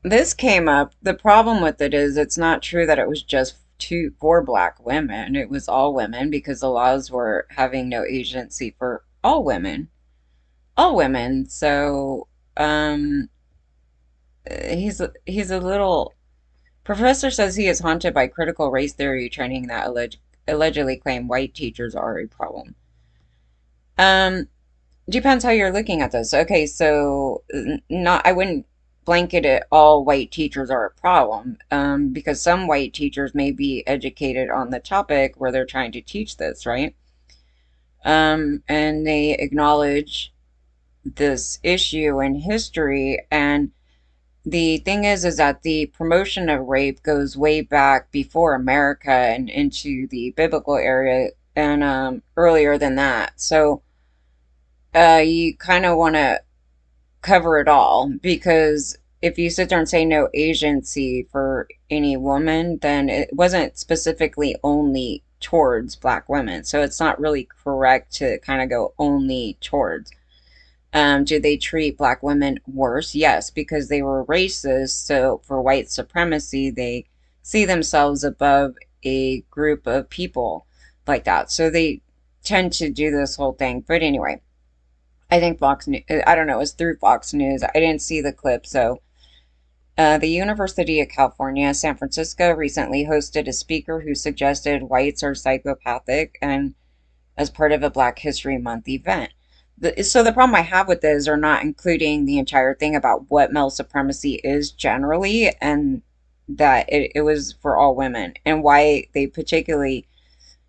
This came up. The problem with it is it's not true that it was just for black women. It was all women because the laws were having no agency for all women. All women. So, um, he's a little. Professor says he is haunted by critical race theory training that allegedly claim white teachers are a problem. Um, Depends how you're looking at this. Okay, so not I wouldn't blanket it all white teachers are a problem, because some white teachers may be educated on the topic where they're trying to teach this, right? And they acknowledge this issue in history. And the thing is that the promotion of rape goes way back before America and into the biblical area and earlier than that. So you kind of want to cover it all because if you sit there and say no agency for any woman, then it wasn't specifically only towards black women. So it's not really correct to kind of go only towards. Do they treat black women worse? Yes, because they were racist. So for white supremacy, they see themselves above a group of people like that. So they tend to do this whole thing. But anyway, I think Fox News, I don't know, it was through Fox News. I didn't see the clip. So, the University of California, San Francisco recently hosted a speaker who suggested whites are psychopathic and as part of a Black History Month event. So, the problem I have with this are not including the entire thing about what male supremacy is generally and that it was for all women and why they particularly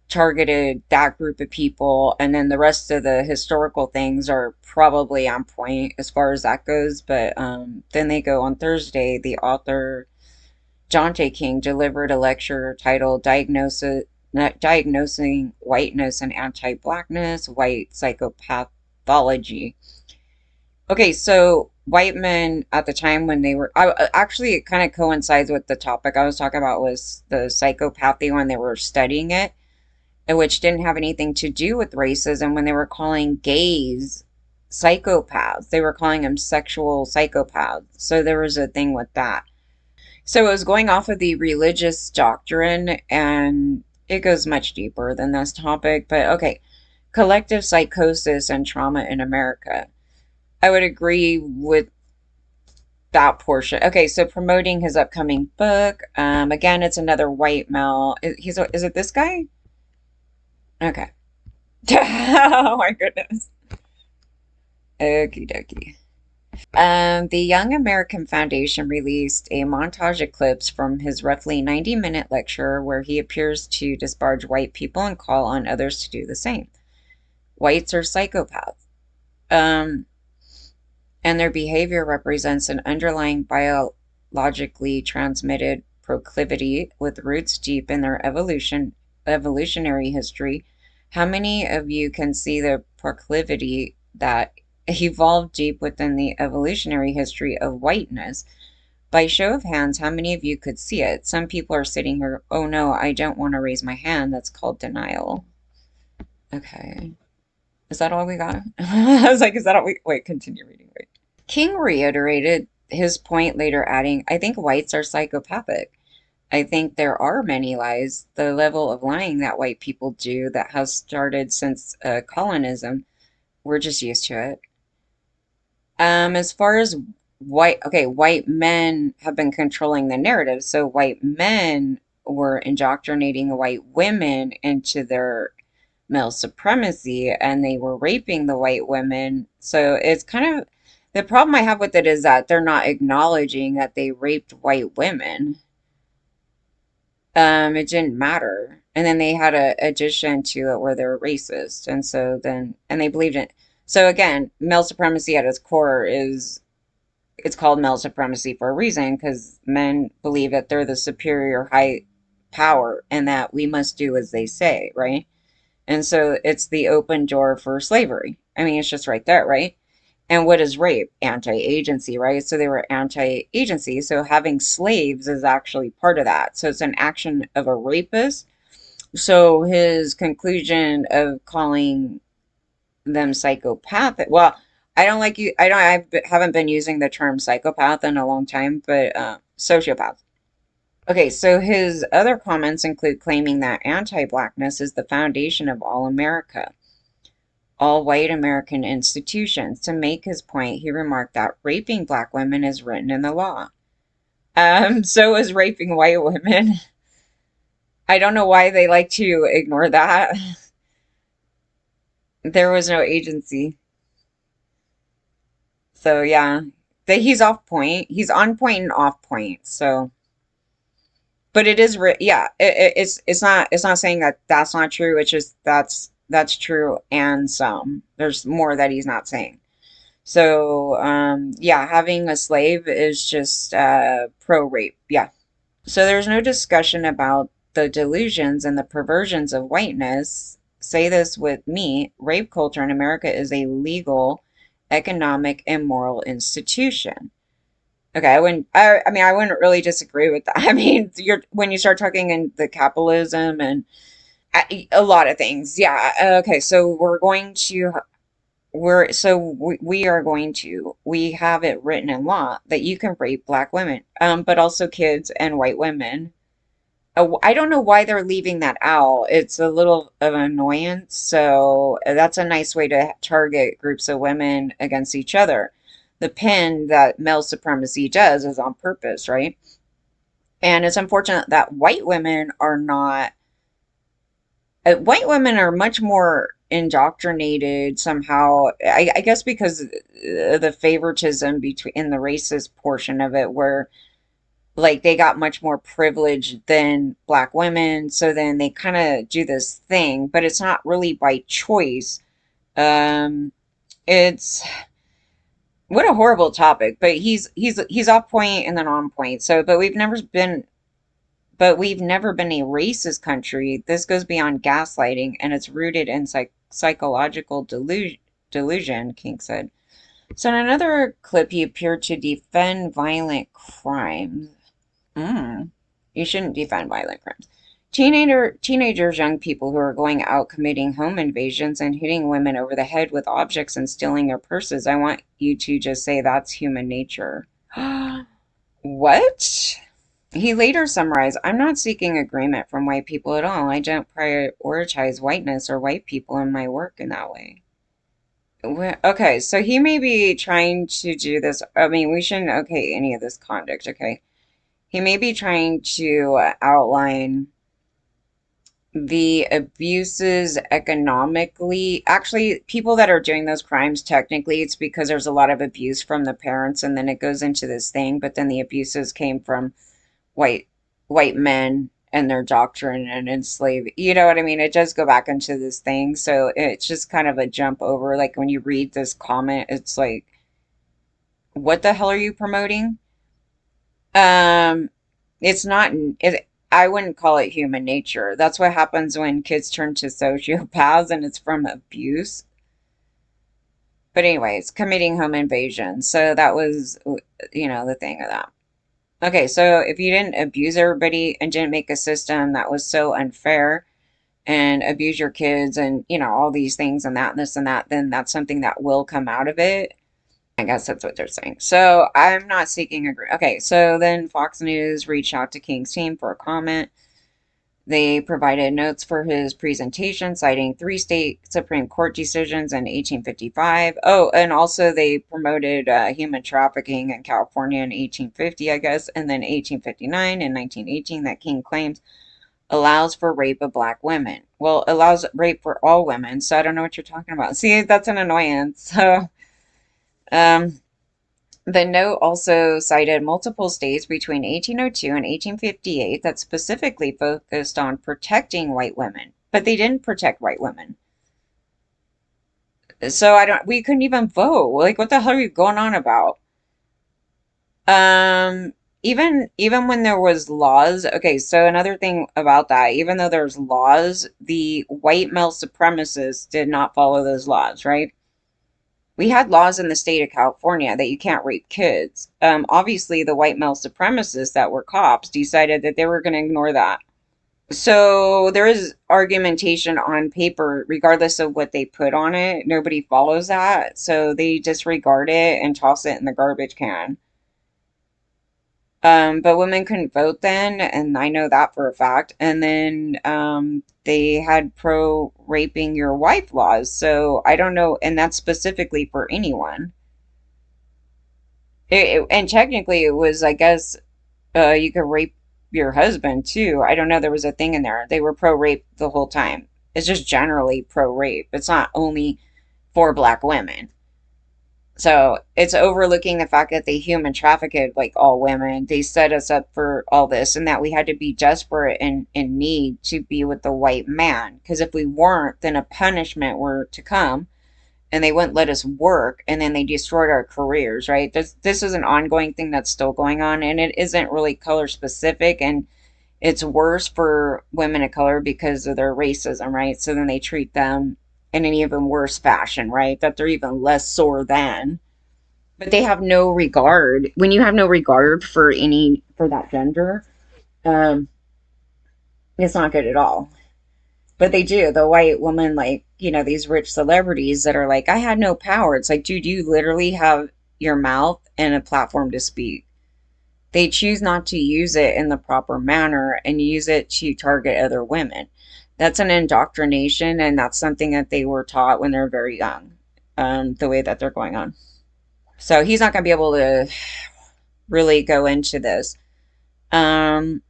targeted that group of people, and then the rest of the historical things are probably on point as far as that goes. But then they go on Thursday. The author John J. King delivered a lecture titled "Diagnosing Whiteness and Anti-Blackness: White Psychopathology." Okay, so white men at the time when they were, actually, it kind of coincides with the topic I was talking about was the psychopathy when they were studying it, which didn't have anything to do with racism when they were calling gays psychopaths. They were calling them sexual psychopaths. So there was a thing with that. So it was going off of the religious doctrine, and it goes much deeper than this topic. But okay, collective psychosis and trauma in America. I would agree with that portion. Okay, so promoting his upcoming book. Again, it's another white male. Is it this guy? Okay. Oh my goodness. Okie dokie. The Young American Foundation released a montage of clips from his roughly 90-minute lecture where he appears to disparage white people and call on others to do the same. Whites are psychopaths. Um, and their behavior represents an underlying biologically transmitted proclivity with roots deep in their evolutionary history. How many of you can see the proclivity that evolved deep within the evolutionary history of whiteness? By show of hands, how many of you could see it? Some people are sitting here, oh no, I don't want to raise my hand. That's called denial. Okay. Is that all we got? I was like, is that all we, wait, continue reading. Wait. King reiterated his point later, adding, I think whites are psychopathic. I think there are many lies. The level of lying that white people do that has started since colonism, we're just used to it. As far as white men have been controlling the narrative. So white men were indoctrinating white women into their male supremacy and they were raping the white women. So it's kind of the problem I have with it is that they're not acknowledging that they raped white women. It didn't matter. And then they had a addition to it where they were racist. And so then, and they believed it. So again, male supremacy at its core is, it's called male supremacy for a reason because men believe that they're the superior high power and that we must do as they say, right? And so it's the open door for slavery. I mean, it's just right there, right? And what is rape? Anti-agency, right? So they were anti-agency. So having slaves is actually part of that. So it's an action of a rapist. So his conclusion of calling them psychopathic, well, I don't like you. Haven't been using the term psychopath in a long time, but sociopath. Okay, so his other comments include claiming that anti-blackness is the foundation of all America, all white American institutions. To make his point, he remarked that raping black women is written in the law. So is raping white women. I don't know why they like to ignore that. There was no agency. So yeah, that he's off point. He's on point and off point. So, but it is, yeah, it's not saying that that's not true. It's just that's true, and some there's more that he's not saying. So, yeah, having a slave is just pro rape. Yeah. So there's no discussion about the delusions and the perversions of whiteness. Say this with me, rape culture in America is a legal, economic, and moral institution. Okay, I mean, I wouldn't really disagree with that. I mean, when you start talking in the capitalism and a lot of things. Yeah. Okay, so we are going to we have it written in law that you can rape black women, but also kids and white women. I don't know why they're leaving that out. It's a little of an annoyance. So that's a nice way to target groups of women against each other. The pin that male supremacy does is on purpose, right? And it's unfortunate that white women are much more indoctrinated somehow. I guess because the favoritism between in the racist portion of it, where like they got much more privilege than black women, so then they kind of do this thing, but it's not really by choice. um it's what a horrible topic, but he's off point and then on point. So but we've never been a racist country. This goes beyond gaslighting, and it's rooted in psychological delusion, King said. So in another clip, he appeared to defend violent crimes. Mm. You shouldn't defend violent crimes. Teenagers, young people who are going out committing home invasions and hitting women over the head with objects and stealing their purses. I want you to just say that's human nature. What? He later summarized, I'm not seeking agreement from white people at all. I don't prioritize whiteness or white people in my work in that way. Okay, so he may be trying to do this. I mean, we shouldn't okay any of this conduct, okay? He may be trying to outline the abuses economically. Actually, people that are doing those crimes, technically, it's because there's a lot of abuse from the parents, and then it goes into this thing, but then the abuses came from white white men and their doctrine and enslave. You know what I mean? It does go back into this thing. So it's just kind of a jump over. Like when you read this comment, it's like, what the hell are you promoting? Um, it's not I wouldn't call it human nature. That's what happens when kids turn to sociopaths and it's from abuse. But anyways, committing home invasion. So that was, the thing of that. Okay, so if you didn't abuse everybody and didn't make a system that was so unfair and abuse your kids and, all these things and that and this and that, then that's something that will come out of it. I guess that's what they're saying. So I'm not seeking agreement. Okay, so then Fox News reached out to King's team for a comment. They provided notes for his presentation, citing three state Supreme Court decisions in 1855. Oh, and also they promoted human trafficking in California in 1850, I guess, and then 1859 and 1918 that King claims allows for rape of black women. Well, allows rape for all women, so I don't know what you're talking about. See, that's an annoyance. So, um, the note also cited multiple states between 1802 and 1858 that specifically focused on protecting white women, but they didn't protect white women. So we couldn't even vote. Like, what the hell are you going on about? Even when there was laws, okay, so another thing about that, even though there's laws, the white male supremacists did not follow those laws, right? We had laws in the state of California that you can't rape kids. Obviously, the white male supremacists that were cops decided that they were going to ignore that. So there is argumentation on paper, regardless of what they put on it. Nobody follows that. So they disregard it and toss it in the garbage can. But women couldn't vote then, and I know that for a fact. And then they had pro raping your wife laws. So I don't know, and that's specifically for anyone. And technically, it was, I guess, you could rape your husband too. I don't know. There was a thing in there. They were pro rape the whole time. It's just generally pro rape. It's not only for black women. So it's overlooking the fact that they human trafficked like all women. They set us up for all this and that we had to be desperate and in need to be with the white man. Because if we weren't, then a punishment were to come and they wouldn't let us work and then they destroyed our careers, right? This is an ongoing thing that's still going on and it isn't really color specific and it's worse for women of color because of their racism, right? So then they treat them in an even worse fashion, right? That they're even less sore than. But they have no regard. When you have no regard for for that gender, um, it's not good at all. But they do. The white woman, like, these rich celebrities that are like, I had no power. It's like, dude, you literally have your mouth and a platform to speak. They choose not to use it in the proper manner and use it to target other women. That's an indoctrination, and that's something that they were taught when they're very young, the way that they're going on. So he's not going to be able to really go into this. Um,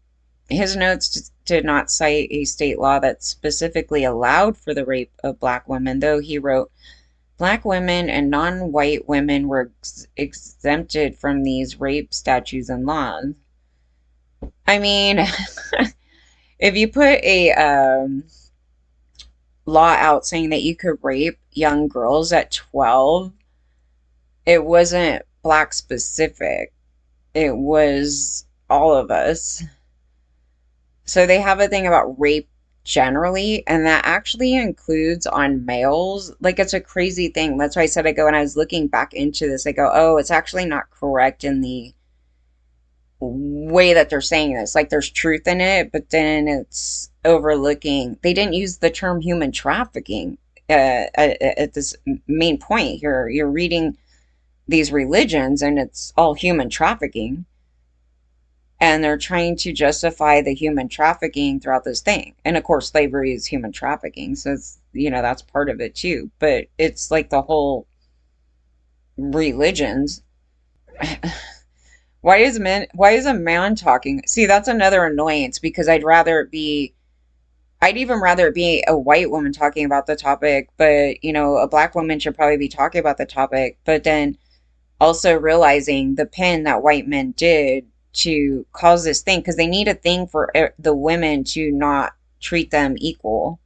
his notes did not cite a state law that specifically allowed for the rape of black women, though he wrote, Black women and non-white women were exempted from these rape statutes and laws. I mean, if you put a law out saying that you could rape young girls at 12, it wasn't black specific. It was all of us. So they have a thing about rape generally, and that actually includes on males. Like, it's a crazy thing. That's why I said, I go, and I was looking back into this, I go, oh, it's actually not correct in the way that they're saying this. Like, there's truth in it, but then it's overlooking. They didn't use the term human trafficking at this main point here. You're reading these religions, and it's all human trafficking. And they're trying to justify the human trafficking throughout this thing. And of course, slavery is human trafficking. So it's, that's part of it too. But it's like the whole religions. Why is a man talking? See, that's another annoyance because I'd even rather it be a white woman talking about the topic, but a black woman should probably be talking about the topic. But then also realizing the pen that white men did to cause this thing, because they need a thing for the women to not treat them equal.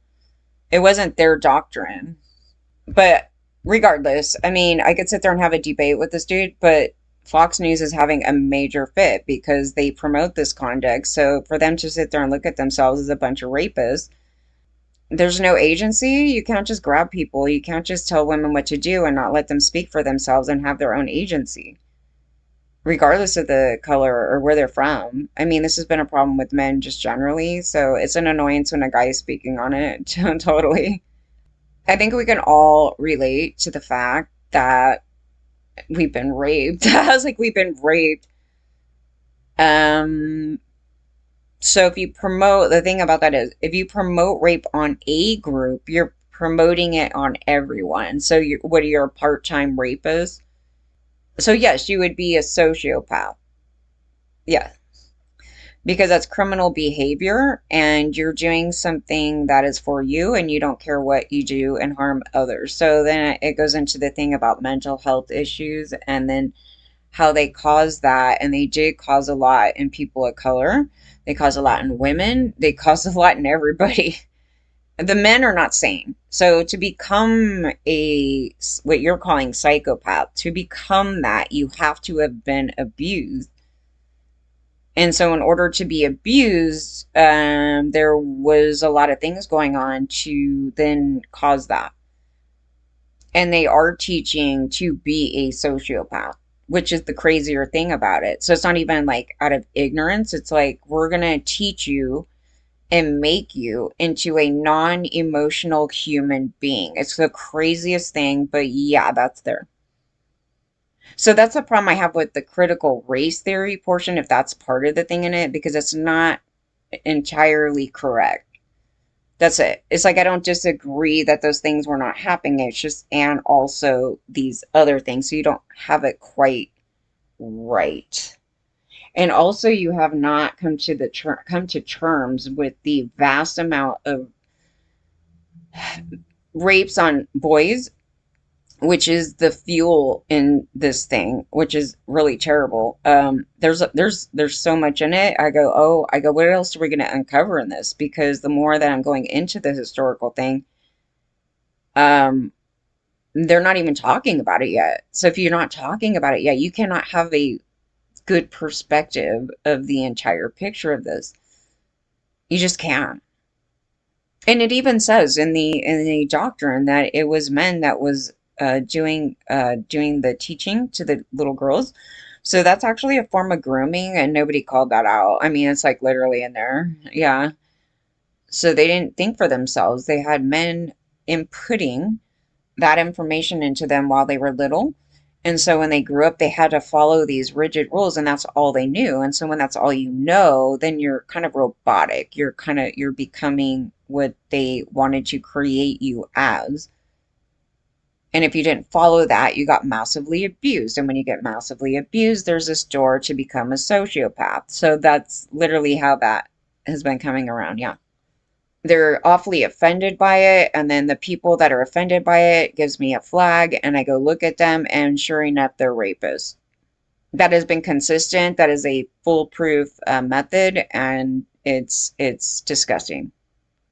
It wasn't their doctrine. But regardless, I mean, I could sit there and have a debate with this dude, but Fox News is having a major fit because they promote this conduct. So for them to sit there and look at themselves as a bunch of rapists, there's no agency. You can't just grab people. You can't just tell women what to do and not let them speak for themselves and have their own agency, regardless of the color or where they're from. I mean, this has been a problem with men just generally, so it's an annoyance when a guy is speaking on it. Totally. I think we can all relate to the fact that we've been raped. I was like, we've been raped. Um, so if you promote, the thing about that is, if you promote rape on a group, you're promoting it on everyone. So what are your part-time rapist? So yes, you would be a sociopath. Yeah, because that's criminal behavior and you're doing something that is for you and you don't care what you do and harm others. So then it goes into the thing about mental health issues and then how they cause that. And they did cause a lot in people of color. They cause a lot in women. They cause a lot in everybody. The men are not sane. So to become what you're calling psychopath, to become that, you have to have been abused. And so in order to be abused, there was a lot of things going on to then cause that. And they are teaching to be a sociopath, which is the crazier thing about it. So it's not even like out of ignorance. It's like, we're going to teach you and make you into a non-emotional human being. It's the craziest thing, but yeah, that's there. So that's a problem I have with the critical race theory portion, if that's part of the thing in it, because it's not entirely correct. That's it. It's like I don't disagree that those things were not happening. It's just, and also these other things. So you don't have it quite right. And also you have not come to terms with the vast amount of rapes on boys, which is the fuel in this thing, which is really terrible. There's so much in it. I go, what else are we going to uncover in this? Because the more that I'm going into the historical thing, um, they're not even talking about it yet. So if you're not talking about it yet, you cannot have a good perspective of the entire picture of this. You just can't. And it even says in the doctrine that it was men that was doing the teaching to the little girls. So that's actually a form of grooming, and nobody called that out. I mean, it's like literally in there. Yeah. So they didn't think for themselves. They had men inputting that information into them while they were little. And so when they grew up, they had to follow these rigid rules, and that's all they knew. And so when that's all you know, then you're kind of robotic. You're becoming what they wanted to create you as. And if you didn't follow that, you got massively abused. And when you get massively abused, there's this door to become a sociopath. So that's literally how that has been coming around. Yeah. They're awfully offended by it, and then the people that are offended by it gives me a flag, and I go look at them, and sure enough, they're rapists. That has been consistent. That is a foolproof method, and it's disgusting.